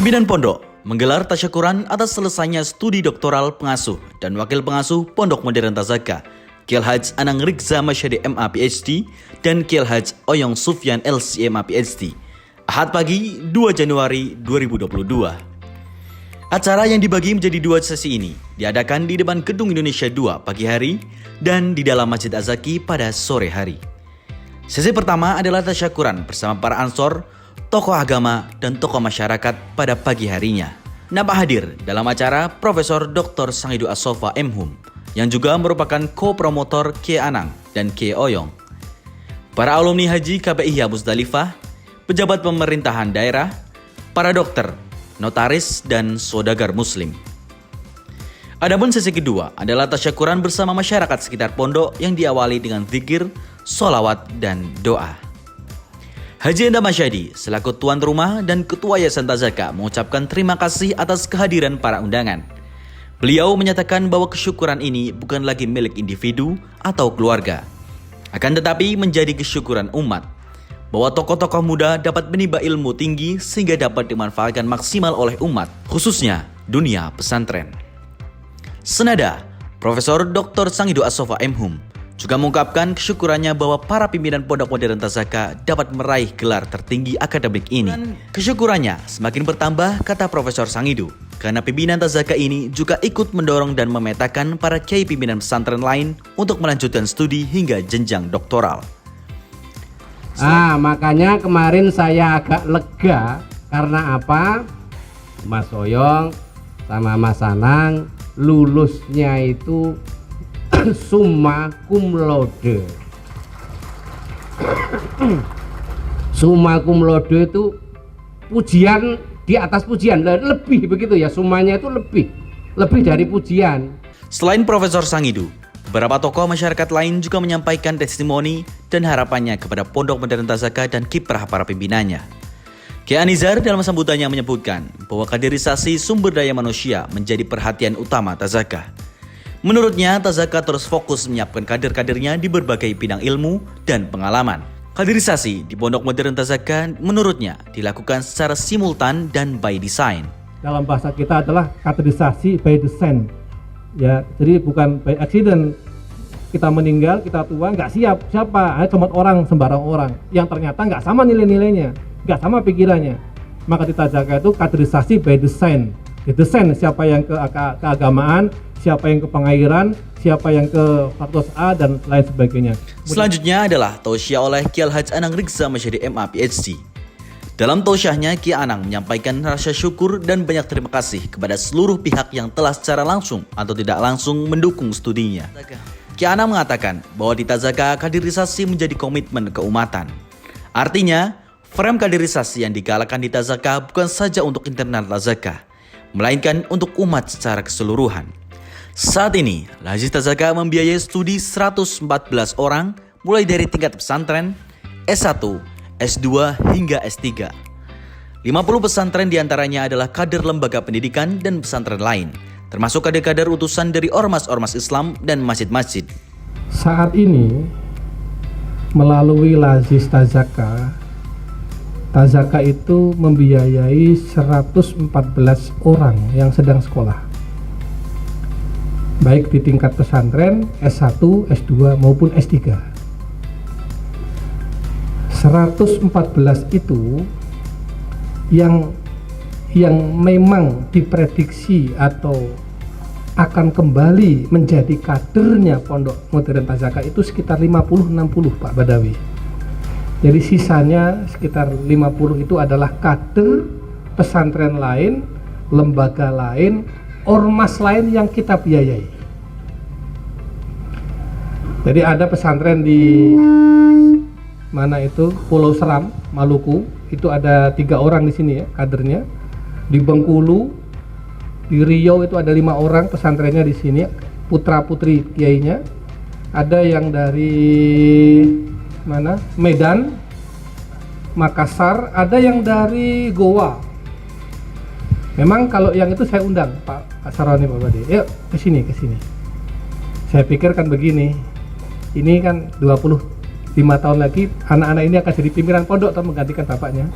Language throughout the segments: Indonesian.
Pimpinan pondok menggelar tasyakuran atas selesainya studi doktoral pengasuh dan wakil pengasuh Pondok Modern Tazaka, Kiai Haji Anang Rigza Masyadi MA PhD dan Kiai Haji Oyong Sufyan LCMA PhD, Ahad pagi 2 Januari 2022. Acara yang dibagi menjadi dua sesi ini diadakan di depan Gedung Indonesia 2 pagi hari dan di dalam Masjid Az-Zaki pada sore hari. Sesi pertama adalah tasyakuran bersama para ansor, tokoh agama, dan tokoh masyarakat pada pagi harinya. Nampak hadir dalam acara Profesor Dr. Sangidu As-Sofa M.Hum yang juga merupakan co-promotor Kiai Anang dan Kiai Oyong. Para alumni haji KPIH Musdalifah, pejabat pemerintahan daerah, para dokter, notaris, dan saudagar muslim. Adapun sesi kedua adalah tasyakuran bersama masyarakat sekitar pondok yang diawali dengan zikir, sholawat, dan doa. Haji Enda Masyadi selaku tuan rumah dan ketua Yayasan Tazaka mengucapkan terima kasih atas kehadiran para undangan. Beliau menyatakan bahwa kesyukuran ini bukan lagi milik individu atau keluarga, akan tetapi menjadi kesyukuran umat, bahwa tokoh-tokoh muda dapat menimba ilmu tinggi sehingga dapat dimanfaatkan maksimal oleh umat, khususnya dunia pesantren. Senada, Profesor Dr. Sangidu As-Sofa M.Hum juga mengungkapkan kesyukurannya bahwa para pimpinan Pondok Modern Tazaka dapat meraih gelar tertinggi akademik ini. Kesyukurannya semakin bertambah, kata Profesor Sangidu, karena pimpinan Tazaka ini juga ikut mendorong dan memetakan para kiai pimpinan pesantren lain untuk melanjutkan studi hingga jenjang doktoral. Makanya kemarin saya agak lega karena apa? Mas Oyong sama Mas Anang lulusnya itu summa cum laude. Summa cum laude itu pujian di atas pujian, lebih begitu ya, summanya itu lebih dari pujian. Selain Profesor Sangidu, beberapa tokoh masyarakat lain juga menyampaikan testimoni dan harapannya kepada Pondok Modern Tazaka dan kiprah para pimpinannya. Kiai Anizar dalam sambutannya menyebutkan bahwa kaderisasi sumber daya manusia menjadi perhatian utama Tazaka. Menurutnya, Tazaka terus fokus menyiapkan kader-kadernya di berbagai bidang ilmu dan pengalaman. Kaderisasi di Pondok Modern Tazaka menurutnya dilakukan secara simultan dan by design. Dalam bahasa kita adalah kaderisasi by design. Ya, jadi bukan by accident. Kita meninggal, kita tua, nggak siap. Siapa? Cuma orang, sembarang orang. Yang ternyata nggak sama nilai-nilainya, nggak sama pikirannya. Maka di Tazaka itu kaderisasi by design. Didesain siapa yang ke keagamaan, siapa yang ke pengairan, siapa yang ke fakultas A, dan lain sebagainya. Selanjutnya adalah tausiah oleh Kiai Haji Anang Rigza Masyadi MA PhD. Dalam tausiahnya, Kiai Anang menyampaikan rasa syukur dan banyak terima kasih kepada seluruh pihak yang telah secara langsung atau tidak langsung mendukung studinya. Kiai Anang mengatakan bahwa di Tazaka kaderisasi menjadi komitmen keumatan. Artinya, frame kaderisasi yang digalakan di Tazaka bukan saja untuk internal Tazaka, melainkan untuk umat secara keseluruhan. Saat ini, Lajis Tazaka membiayai studi 114 orang mulai dari tingkat pesantren, S1, S2 hingga S3. 50 pesantren diantaranya adalah kader lembaga pendidikan dan pesantren lain, termasuk kader-kader utusan dari ormas-ormas Islam dan masjid-masjid. Saat ini, melalui Lajis Tazaka, Tazaka itu membiayai 114 orang yang sedang sekolah, baik di tingkat pesantren, S1, S2 maupun S3. 114 itu yang memang diprediksi atau akan kembali menjadi kadernya Pondok Modern Tazaka itu sekitar 50-60, Pak Badawi. Jadi sisanya sekitar 50 itu adalah kader pesantren lain, lembaga lain, ormas lain yang kita biayai. Jadi ada pesantren di mana itu, Pulau Seram, Maluku, itu ada 3 orang di sini ya kadernya. Di Bengkulu, di Riau itu ada 5 orang pesantrennya di sini, putra putri kiainya. Ada yang dari mana? Medan, Makassar, ada yang dari Goa. Memang kalau yang itu saya undang Pak Saroni, Pak Badi, yuk ke sini. Saya pikir kan begini, ini kan 25 tahun lagi anak-anak ini akan jadi pimpinan pondok atau menggantikan bapaknya.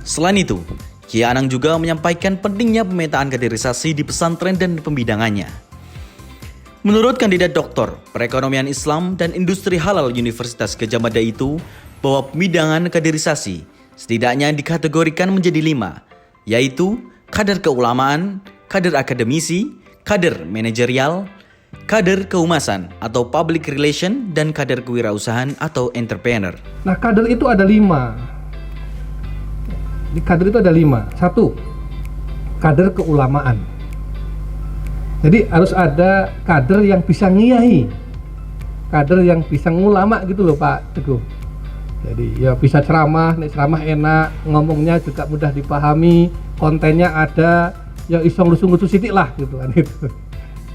Selain itu, Kiai Anang juga menyampaikan pentingnya pemetaan kaderisasi di pesantren dan pembidangannya. Menurut kandidat doktor perekonomian Islam dan industri halal Universitas Gadjah Mada itu, bahwa pembidangan kaderisasi setidaknya dikategorikan menjadi 5, yaitu kader keulamaan, kader akademisi, kader manajerial, kader kehumasan atau public relation, dan kader kewirausahaan atau entrepreneur. Nah, kader itu ada 5. Di kader itu ada 5. 1, kader keulamaan. Jadi harus ada kader yang bisa ngiyai, kader yang bisa ngulama gitu loh Pak Teguh. Jadi ya bisa ceramah, nek ceramah enak, ngomongnya juga mudah dipahami, kontennya ada, yang isong lusu-lusu sidik lah gitu kan itu.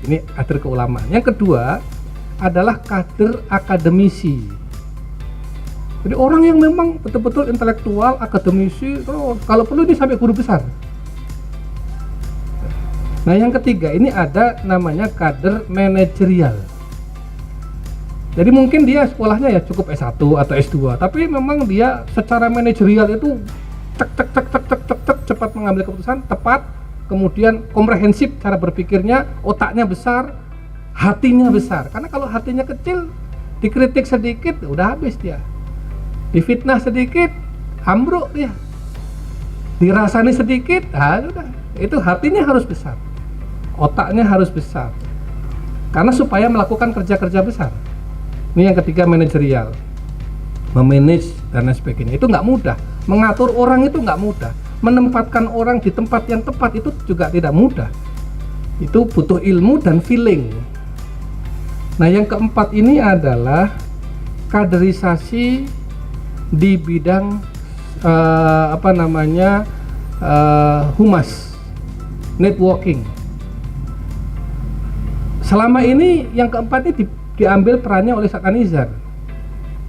Ini kader keulamaan. Yang kedua adalah kader akademisi. Jadi orang yang memang betul-betul intelektual, akademisi, kalau perlu ini sampai guru besar. Nah yang ketiga ini ada namanya kader manajerial. Jadi mungkin dia sekolahnya ya cukup S1 atau S2, tapi memang dia secara manajerial itu cek cepat mengambil keputusan, tepat, kemudian komprehensif cara berpikirnya, otaknya besar, hatinya besar. Karena kalau hatinya kecil, dikritik sedikit udah habis dia. Difitnah sedikit, ambruk dia. Dirasani sedikit, udah. Itu hatinya harus besar. Otaknya harus besar. Karena supaya melakukan kerja-kerja besar. Ini yang ketiga, manajerial. Memanage dan lain sebagainya. Itu nggak mudah. Mengatur orang itu nggak mudah. Menempatkan orang di tempat yang tepat itu juga tidak mudah. Itu butuh ilmu dan feeling. Nah, yang keempat ini adalah kaderisasi di bidang humas, networking. Selama ini yang keempat ini diambil perannya oleh Ustadz Anizar.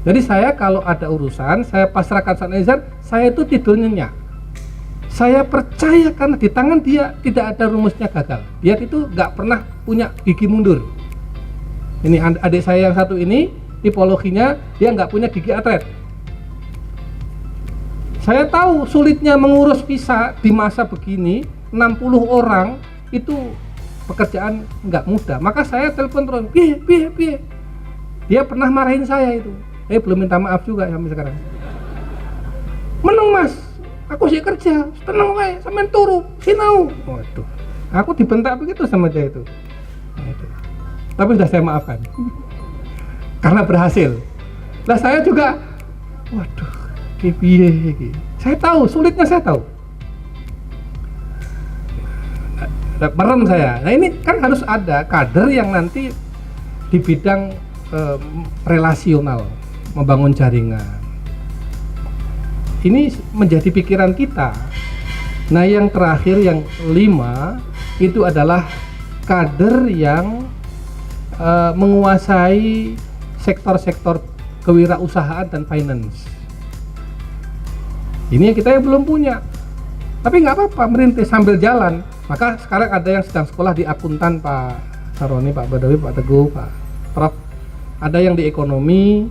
Jadi saya kalau ada urusan, saya pasrahkan Ustadz Anizar, saya itu tidur nyenyak. Saya percaya karena di tangan dia tidak ada rumusnya gagal. Dia itu nggak pernah punya gigi mundur. Ini adik saya yang satu ini, tipologinya dia nggak punya gigi atret. Saya tahu sulitnya mengurus visa di masa begini, 60 orang itu pekerjaan nggak mudah. Maka saya telepon terus, piye. Dia pernah marahin saya itu. Belum minta maaf juga sampai sekarang. Meneng mas, aku sih kerja, tenang wae, sampean turu, sinau. Waduh, aku dibentak begitu sama dia itu. Nah, itu. Tapi sudah saya maafkan, karena berhasil. Nah saya juga, waduh. Saya tahu, sulitnya saya tahu. Merem saya. Nah ini kan harus ada kader yang nanti di bidang relasional, membangun jaringan. Ini menjadi pikiran kita. Nah yang terakhir, yang 5, itu adalah kader yang menguasai sektor-sektor kewirausahaan dan finance. Ini kita yang belum punya, tapi nggak apa-apa, merintis sambil jalan. Maka sekarang ada yang sedang sekolah di akuntan, Pak Saroni, Pak Badawi, Pak Teguh, Pak Prof. Ada yang di ekonomi,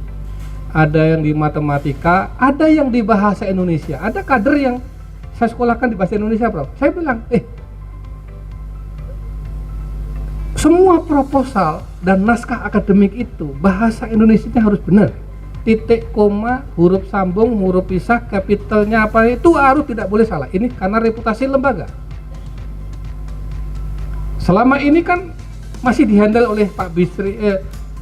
ada yang di matematika, ada yang di bahasa Indonesia. Ada kader yang saya sekolahkan di bahasa Indonesia, Prof. Saya bilang, semua proposal dan naskah akademik itu bahasa Indonesianya harus benar. Titik, koma, huruf sambung, huruf pisah, kapitalnya apa itu harus tidak boleh salah. Ini karena reputasi lembaga. Selama ini kan masih dihandle oleh Pak Bisri,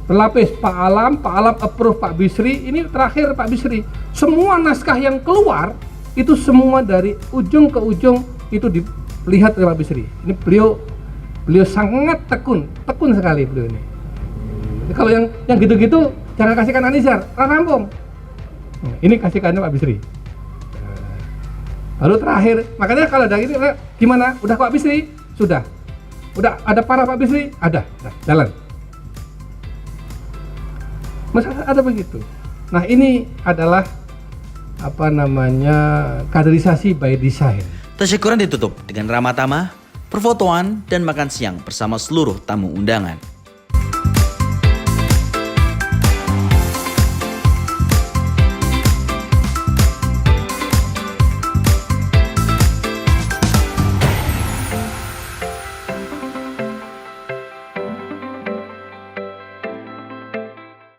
berlapis Pak Alam approve Pak Bisri, ini terakhir Pak Bisri. Semua naskah yang keluar itu semua dari ujung ke ujung itu dilihat oleh Pak Bisri. Ini beliau sangat tekun sekali beliau ini. Jadi kalau yang gitu-gitu jangan kasihkan Anizar, rampung. Ini kasihkannya Pak Bisri. Lalu terakhir, makanya kalau ada ini gimana? Udah Pak Bisri? Sudah. Udah ada para Pak Bisri? Ada. Nah, jalan. Masalah ada begitu. Nah, ini adalah kaderisasi by design. Tasyakuran ditutup dengan ramah tamah, perfotoan, dan makan siang bersama seluruh tamu undangan.